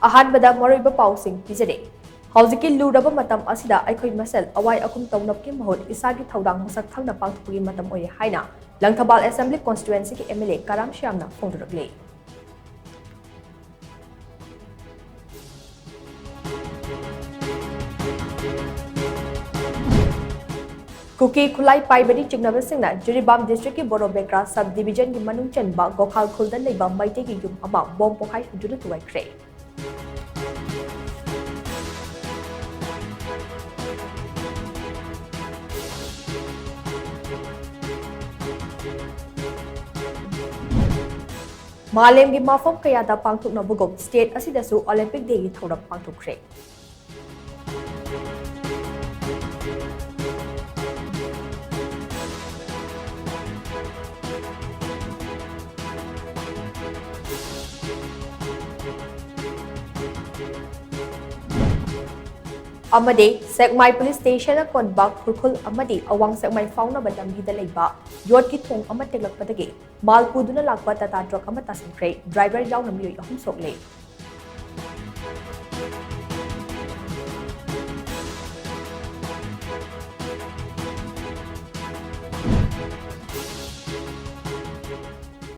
अहानबदा मरुइबा पाउसिंग पिजरे हौजिकी लुरबा मतम असिदा अखोई मसेल अवाई अकुम तौनबकी महुत इसागी थौदांग मसक थंगना पांगथुपगी मतम ओये हाइना लंगथबाल असेंबली कॉन्स्टिट्युएंसी की एमएलए कराम श्यामना फोंदुरकले कुकी खुलाई पाइबदी चिंगनबसिंगना जिरीबाम डिस्ट्रिक्ट की बोरोबेक्रा सब डिवीजन की मनुंग चनबा गोखाल खुलदन लेबा माइते की युम अमा बॉम पोखाई हुजुना तुवाइख्रे मालेम की माफम कयादा पांगथुकनबगुम स्टेट असिदसु ओलंपिक डे की थौरम पांगथुकख्रे अमदे सेकमाई पुलिस स्टेशन कोनबा खुरखुल अमदि अवांग सेकमाई फाउनबा लंबीदा लेबा योट की थोंग अमा तेगलकपदगे माल पुदुना लाकपा टाटा ट्रक अमा तासिनख्रे ड्राइवर याउना मियोय अहुम सोकले